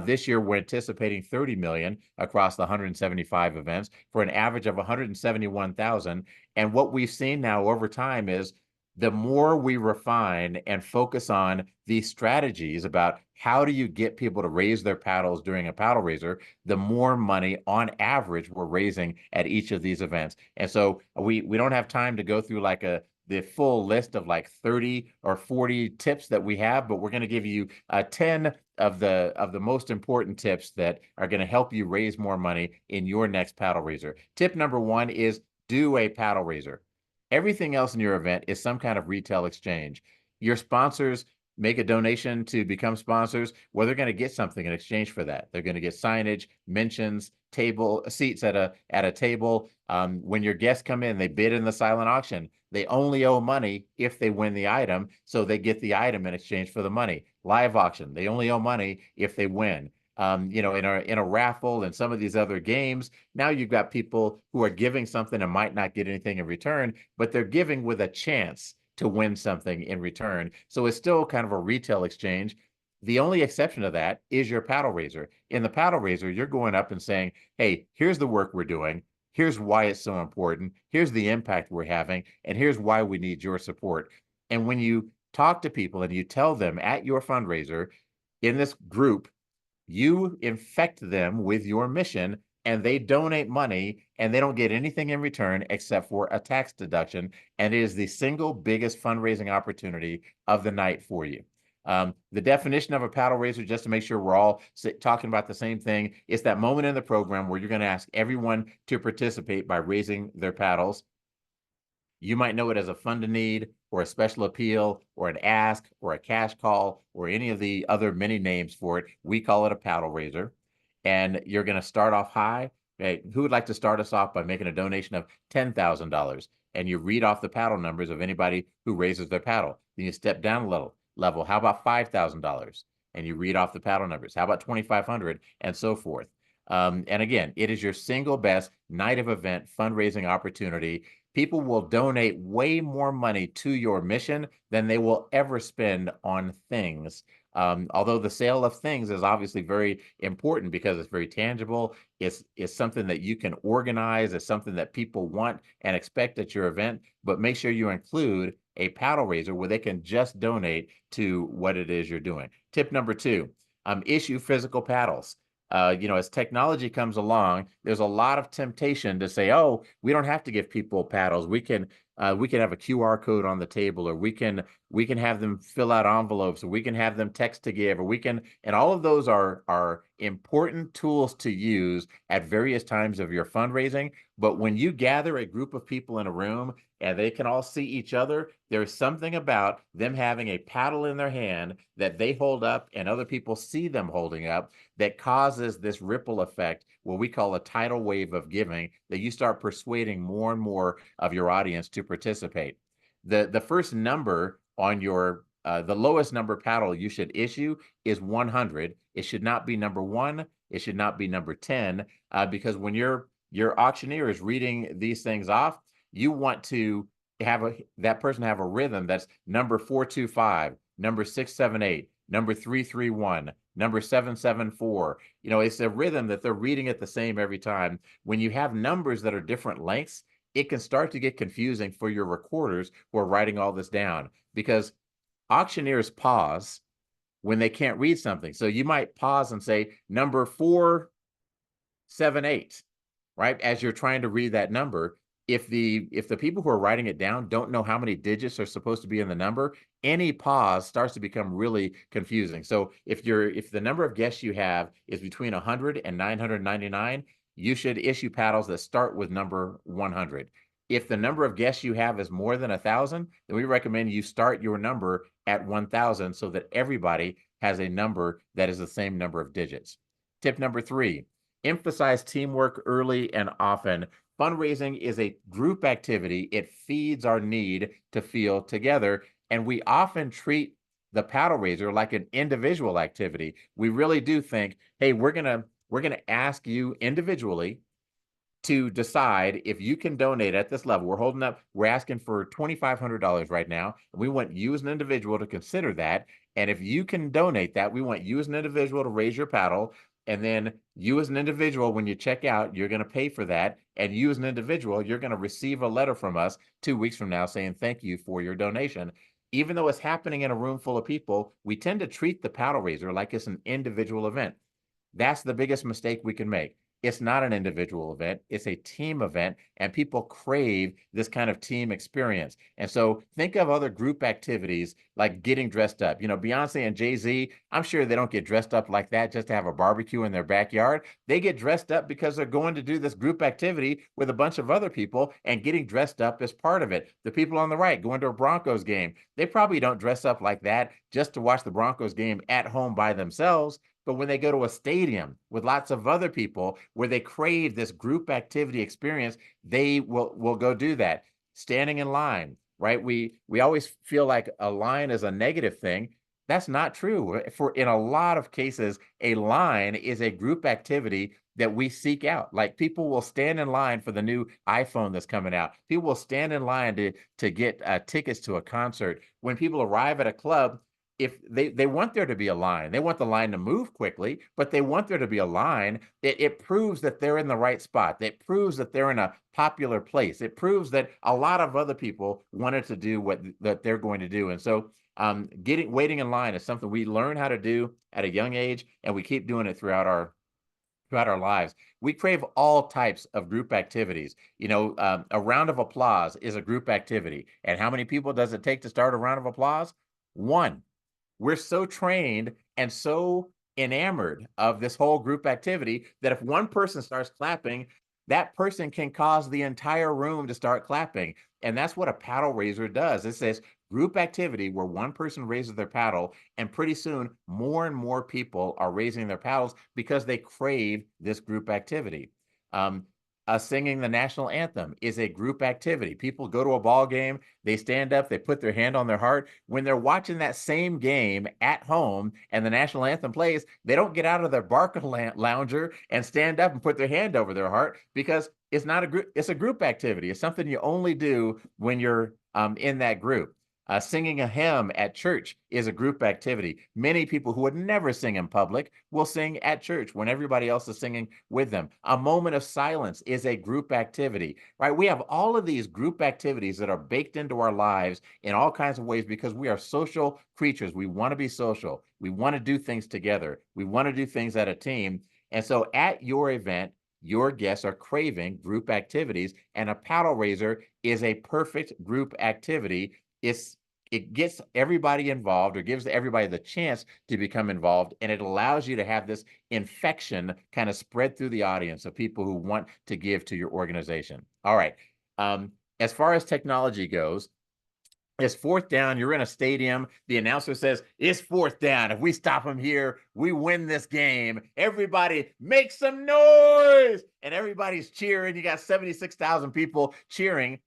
S3: This year, we're anticipating 30 million across the 175 events for an average of 171,000. And what we've seen now over time is the more we refine and focus on these strategies about how do you get people to raise their paddles during a paddle raiser, the more money on average we're raising at each of these events. And so we don't have time to go through like the full list of like 30 or 40 tips that we have, but we're going to give you 10 of the most important tips that are going to help you raise more money in your next paddle raiser. Tip number 1 is do a paddle raiser. Everything else in your event is some kind of retail exchange. Your sponsors make a donation to become sponsors. Well, they're going to get something in exchange for that. They're going to get signage, mentions, seats at a table. When your guests come in, they bid in the silent auction. They only owe money if they win the item, so they get the item in exchange for the money. Live auction, they only owe money if they win. In a raffle and some of these other games, now you've got people who are giving something and might not get anything in return, but they're giving with a chance to win something in return. So it's still kind of a retail exchange. The only exception to that is your paddle raiser. In the paddle raiser, you're going up and saying, hey, here's the work we're doing. Here's why it's so important. Here's the impact we're having. And here's why we need your support. And when you talk to people and you tell them at your fundraiser in this group, you infect them with your mission and they donate money and they don't get anything in return except for a tax deduction. And it is the single biggest fundraising opportunity of the night for you. The definition of a paddle raiser, just to make sure we're all talking about the same thing, is that moment in the program where you're going to ask everyone to participate by raising their paddles. You might know it as a fund a need or a special appeal or an ask or a cash call or any of the other many names for it. We call it a paddle raiser. And you're going to start off high. Okay, who would like to start us off by making a donation of $10,000? And you read off the paddle numbers of anybody who raises their paddle. Then you step down a level. How about $5,000? And you read off the paddle numbers. How about 2,500 and so forth. And again, it is your single best night of event fundraising opportunity. People will donate way more money to your mission than they will ever spend on things. Although the sale of things is obviously very important because it's very tangible. It's something that you can organize. It's something that people want and expect at your event. But make sure you include a paddle raiser where they can just donate to what it is you're doing. Tip number 2, issue physical paddles. As technology comes along, there's a lot of temptation to say, oh, we don't have to give people paddles. We can have a QR code on the table, or we can have them fill out envelopes, or we can have them text to give, and all of those are important tools to use at various times of your fundraising. But when you gather a group of people in a room and they can all see each other, there's something about them having a paddle in their hand that they hold up and other people see them holding up that causes this ripple effect, what we call a tidal wave of giving, that you start persuading more and more of your audience to participate. The first number on your the lowest number paddle you should issue is 100. It should not be number 1. It should not be number 10, because when your auctioneer is reading these things off, you want to have that person have a rhythm that's number 425, number 678, number 331, number 774. It's a rhythm that they're reading it the same every time. When you have numbers that are different lengths, it can start to get confusing for your recorders who are writing all this down, because auctioneers pause when they can't read something. So you might pause and say number 478, right? As you're trying to read that number. If the people who are writing it down don't know how many digits are supposed to be in the number, any pause starts to become really confusing. So if the number of guests you have is between 100 and 999, you should issue paddles that start with number 100. If the number of guests you have is more than 1,000, then we recommend you start your number at 1,000 so that everybody has a number that is the same number of digits. Tip number 3, emphasize teamwork early and often. Fundraising is a group activity. It feeds our need to feel together, and we often treat the paddle raiser like an individual activity. We really do think, hey, we're gonna ask you individually to decide if you can donate at this level. We're asking for $2,500 right now, and we want you as an individual to consider that. And if you can donate that, we want you as an individual to raise your paddle. And then you as an individual, when you check out, you're going to pay for that. And you as an individual, you're going to receive a letter from us 2 weeks from now saying thank you for your donation. Even though it's happening in a room full of people, we tend to treat the paddle raiser like it's an individual event. That's the biggest mistake we can make. It's not an individual event. It's a team event, and people crave this kind of team experience. And so think of other group activities like getting dressed up. Beyonce and Jay-Z, I'm sure they don't get dressed up like that just to have a barbecue in their backyard. They get dressed up because they're going to do this group activity with a bunch of other people, and getting dressed up is part of it. The people on the right going to a Broncos game, they probably don't dress up like that just to watch the Broncos game at home by themselves. But when they go to a stadium with lots of other people where they crave this group activity experience, they will go do that. Standing in line, right? We always feel like a line is a negative thing. That's not true. In a lot of cases, a line is a group activity that we seek out. Like, people will stand in line for the new iPhone that's coming out. People will stand in line to get tickets to a concert. When people arrive at a club, if they want there to be a line, they want the line to move quickly, but they want there to be a line. It proves that they're in the right spot. It proves that they're in a popular place. It proves that a lot of other people wanted to do what that they're going to do. And so waiting in line is something we learn how to do at a young age, and we keep doing it throughout our lives. We crave all types of group activities. A round of applause is a group activity. And how many people does it take to start a round of applause? 1. We're so trained and so enamored of this whole group activity that if one person starts clapping, that person can cause the entire room to start clapping. And that's what a paddle raiser does. It says group activity where one person raises their paddle, and pretty soon more and more people are raising their paddles because they crave this group activity. Singing the national anthem is a group activity. People go to a ball game, they stand up, they put their hand on their heart. When they're watching that same game at home and the national anthem plays, they don't get out of their Barca lounger and stand up and put their hand over their heart, because it's not a group. It's a group activity. It's something you only do when you're in that group. Singing a hymn at church is a group activity. Many people who would never sing in public will sing at church when everybody else is singing with them. A moment of silence is a group activity, right? We have all of these group activities that are baked into our lives in all kinds of ways because we are social creatures. We want to be social. We want to do things together. We want to do things as a team. And so at your event, your guests are craving group activities, and a paddle raiser is a perfect group activity. It gets everybody involved, or gives everybody the chance to become involved, and it allows you to have this infection kind of spread through the audience of people who want to give to your organization. All right. As far as technology goes, it's fourth down. You're in a stadium. The announcer says, it's fourth down. If we stop them here, we win this game. Everybody make some noise. And everybody's cheering. You got 76,000 people cheering.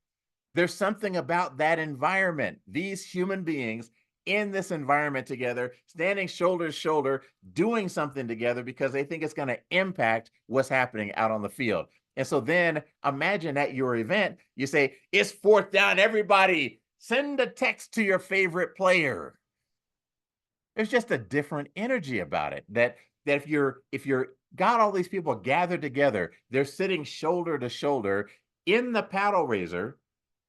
S3: There's something about that environment. These human beings in this environment together, standing shoulder to shoulder, doing something together because they think it's going to impact what's happening out on the field. And so then imagine at your event, you say, it's fourth down, everybody send a text to your favorite player. There's just a different energy about it, that if you're got all these people gathered together, they're sitting shoulder to shoulder in the paddle raiser.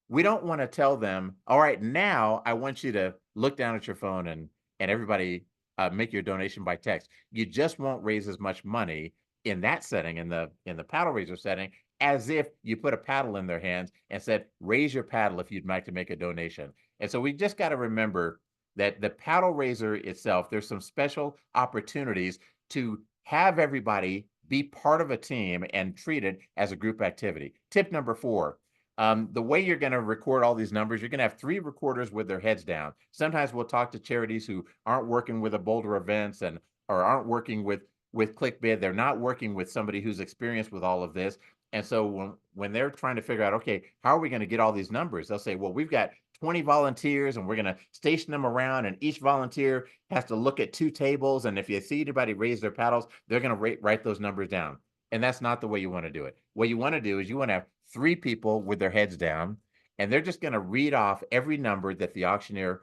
S3: We don't want to tell them, all right, now I want you to look down at your phone and everybody make your donation by text. You just won't raise as much money in that setting, in the paddle raiser setting, as if you put a paddle in their hands and said, raise your paddle if you'd like to make a donation. And so we just got to remember that the paddle raiser itself, there's some special opportunities to have everybody be part of a team and treat it as a group activity. Tip number 4. The way you're going to record all these numbers, you're going to have 3 recorders with their heads down. Sometimes we'll talk to charities who aren't working with a Boulder Events or aren't working with ClickBid. They're not working with somebody who's experienced with all of this. And so when they're trying to figure out, okay, how are we going to get all these numbers? They'll say, well, we've got 20 volunteers and we're going to station them around, and each volunteer has to look at 2 tables. And if you see anybody raise their paddles, they're going to write those numbers down. And that's not the way you want to do it. What you want to do is you want to have 3 people with their heads down, and they're just going to read off every number that the auctioneer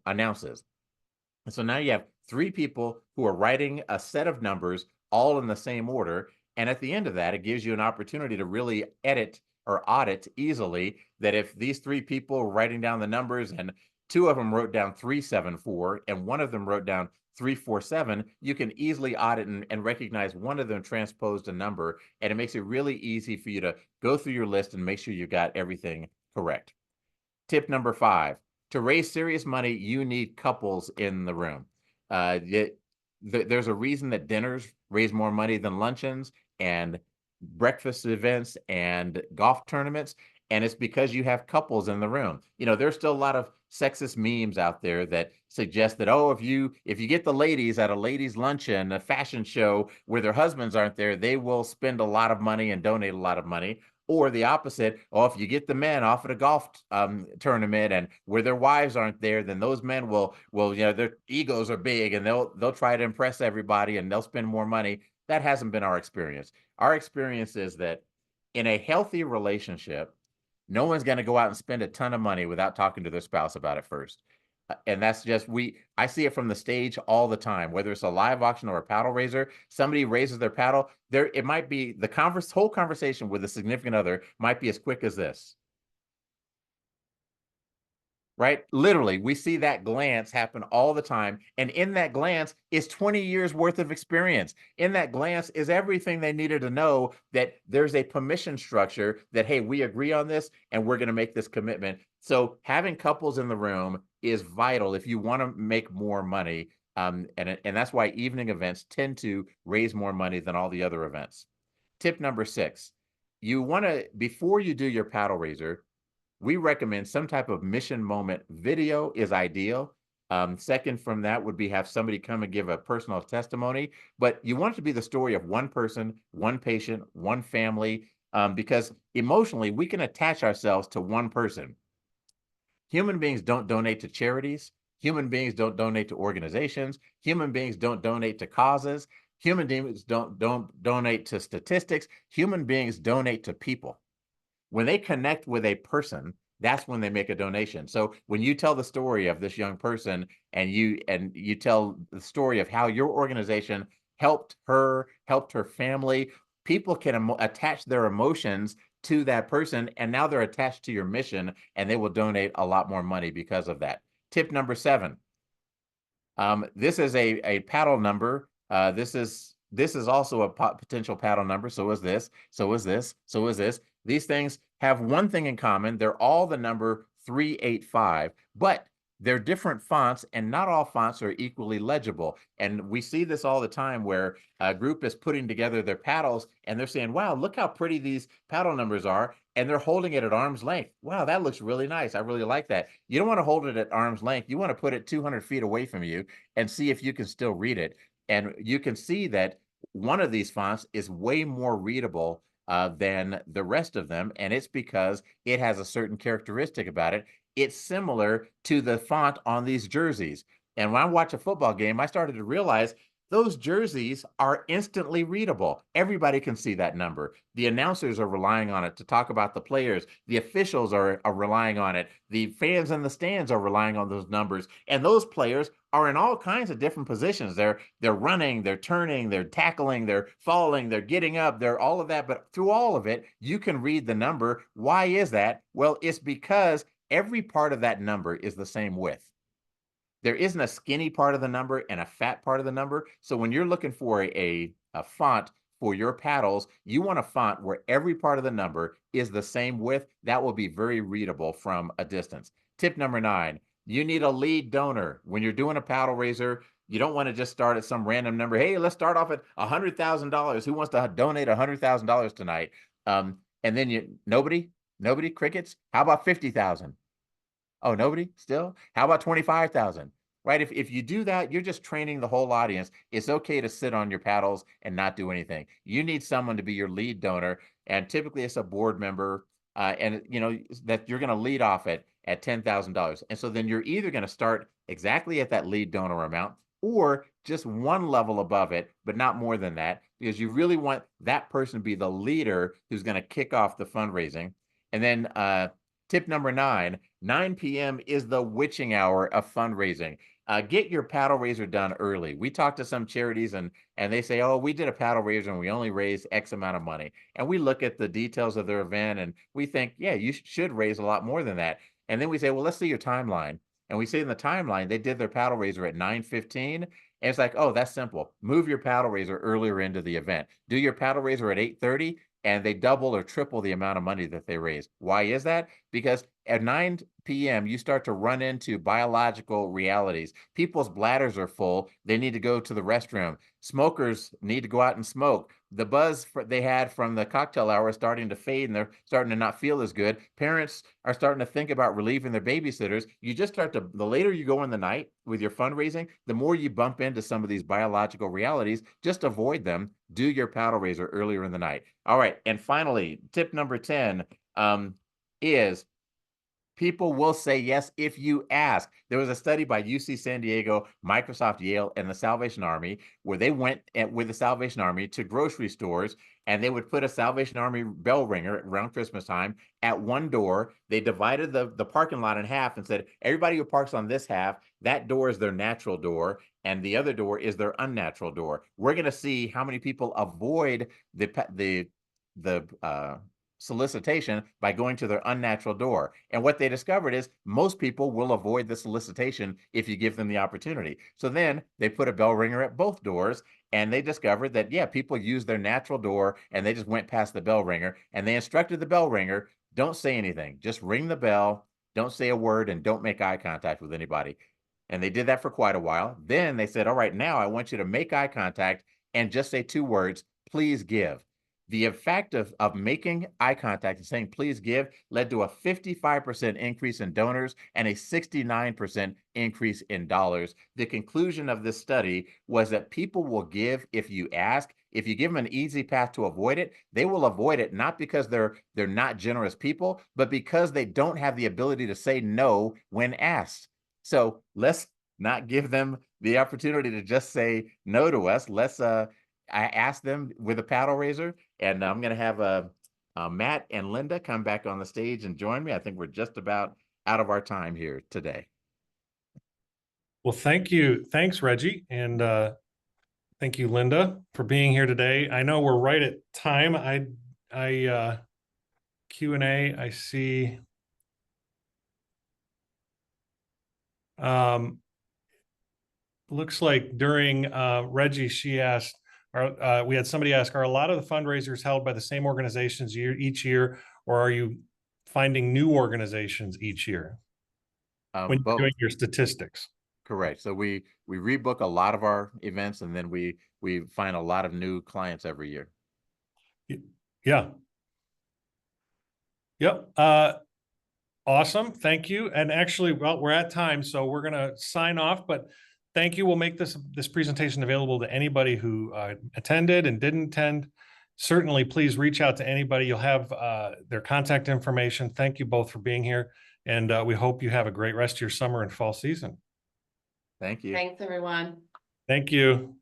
S3: announces. And so now you have 3 people who are writing a set of numbers all in the same order. And at the end of that, it gives you an opportunity to really edit or audit easily that if these 3 people are writing down the numbers and 2 of them wrote down 374 and 1 of them wrote down 347, you can easily audit and recognize one of them transposed a number, and it makes it really easy for you to go through your list and make sure you got everything correct. Tip number 5, to raise serious money, you need couples in the room. There's a reason that dinners raise more money than luncheons and breakfast events and golf tournaments. And it's because you have couples in the room. You know, there's still a lot of sexist memes out there that suggest that, oh, if you get the ladies at a ladies' luncheon, a fashion show where their husbands aren't there, they will spend a lot of money and donate a lot of money. Or the opposite, oh, if you get the men off at a golf tournament and where their wives aren't there, then those men will, you know, their egos are big and they'll try to impress everybody and they'll spend more money. That hasn't been our experience. Our experience is that in a healthy relationship, no one's going to go out and spend a ton of money without talking to their spouse about it first. And that's just, I see it from the stage all the time, whether it's a live auction or a paddle raiser, somebody raises their paddle, it might be the whole conversation with a significant other might be as quick as this. Right? Literally, we see that glance happen all the time. And in that glance is 20 years worth of experience. In that glance is everything they needed to know, that there's a permission structure that, hey, we agree on this and we're going to make this commitment. So having couples in the room is vital if you want to make more money. And that's why evening events tend to raise more money than all the other events. Tip number 6, you want to, before you do your paddle raiser, we recommend some type of mission moment video is ideal. Second from that would be have somebody come and give a personal testimony, but you want it to be the story of one person, one patient, one family, because emotionally we can attach ourselves to one person. Human beings don't donate to charities. Human beings don't donate to organizations. Human beings don't donate to causes. Human beings don't donate to statistics. Human beings donate to people. When they connect with a person, that's when they make a donation. So when you tell the story of this young person and you tell the story of how your organization helped her family, people can attach their emotions to that person, and now they're attached to your mission, and they will donate a lot more money because of that. Tip number 7. This is a paddle number. This is This is also a potential paddle number. So is this, so is this, so is this. These things have one thing in common. They're all the number 385, but they're different fonts, and not all fonts are equally legible. And we see this all the time where a group is putting together their paddles and they're saying, wow, look how pretty these paddle numbers are. And they're holding it at arm's length. Wow, that looks really nice. I really like that. You don't want to hold it at arm's length. You want to put it 200 feet away from you and see if you can still read it. And you can see that one of these fonts is way more readable than the rest of them. And it's because it has a certain characteristic about it. It's similar to the font on these jerseys. And when I watch a football game, I started to realize those jerseys are instantly readable. Everybody can see that number. The announcers are relying on it to talk about the players. The officials are relying on it. The fans in the stands are relying on those numbers. And those players are in all kinds of different positions. They're running, they're turning, they're tackling, they're falling, they're getting up, they're all of that. But through all of it, you can read the number. Why is that? Well, it's because every part of that number is the same width. There isn't a skinny part of the number and a fat part of the number. So when you're looking for a font for your paddles, you want a font where every part of the number is the same width. That will be very readable from a distance. Tip number 9, you need a lead donor. When you're doing a paddle raiser, you don't want to just start at some random number. Hey, let's start off at $100,000. Who wants to donate $100,000 tonight? And then nobody, crickets. How about 50,000? Oh, nobody still? How about 25,000? Right? If you do that, you're just training the whole audience. It's okay to sit on your paddles and not do anything. You need someone to be your lead donor, and typically it's a board member, and that you're going to lead off at $10,000. And so then you're either going to start exactly at that lead donor amount, or just one level above it, but not more than that, because you really want that person to be the leader who's going to kick off the fundraising. And then tip number 9, 9 p.m. is the witching hour of fundraising. Get your paddle raiser done early. We talk to some charities and they say, oh, we did a paddle raiser and we only raised X amount of money. And we look at the details of their event and we think, yeah, you should raise a lot more than that. And then we say, well, let's see your timeline. And we see in the timeline, they did their paddle raiser at 9:15. And it's like, oh, that's simple. Move your paddle raiser earlier into the event. Do your paddle raiser at 8:30. And they double or triple the amount of money that they raise. Why is that? Because at 9 p.m., you start to run into biological realities. People's bladders are full. They need to go to the restroom. Smokers need to go out and smoke. The buzz they had from the cocktail hour is starting to fade, and they're starting to not feel as good. Parents are starting to think about relieving their babysitters. You just start to, the later you go in the night with your fundraising, the more you bump into some of these biological realities. Just avoid them. Do your paddle raiser earlier in the night. All right. And finally, tip number 10 is people will say yes if you ask. There was a study by UC San Diego, Microsoft, Yale, and the Salvation Army, where they went with the Salvation Army to grocery stores, and they would put a Salvation Army bell ringer around Christmas time at one door. They divided the parking lot in half and said, everybody who parks on this half, that door is their natural door, and the other door is their unnatural door. We're going to see how many people avoid the solicitation by going to their unnatural door. And what they discovered is most people will avoid the solicitation if you give them the opportunity. So then they put a bell ringer at both doors, and they discovered that, yeah, people use their natural door and they just went past the bell ringer, and they instructed the bell ringer, don't say anything, just ring the bell, don't say a word, and don't make eye contact with anybody. And they did that for quite a while. Then they said, all right, now I want you to make eye contact and just say 2 words, please give. The effect of making eye contact and saying, please give, led to a 55% increase in donors and a 69% increase in dollars. The conclusion of this study was that people will give if you ask. If you give them an easy path to avoid it, they will avoid it, not because they're not generous people, but because they don't have the ability to say no when asked. So let's not give them the opportunity to just say no to us. Let's I asked them with a paddle raiser, and I'm going to have Matt and Linda come back on the stage and join me. I think we're just about out of our time here today.
S1: Well, thank you. Thanks, Reggie. And thank you, Linda, for being here today. I know we're right at time. Q&A, I see. Looks like during Reggie, she asked, We had somebody ask, are a lot of the fundraisers held by the same organizations each year, or are you finding new organizations each year when you're doing
S3: Both.
S1: your statistics?
S3: Correct. So we rebook a lot of our events, and then we find a lot of new clients every year.
S1: Yeah. Yep. Awesome. Thank you. And actually, well, we're at time, so we're going to sign off, but thank you. We'll make this presentation available to anybody who attended and didn't attend. Certainly, please reach out to anybody. You'll have their contact information. Thank you both for being here. And we hope you have a great rest of your summer and fall season.
S3: Thank you.
S2: Thanks, everyone.
S1: Thank you.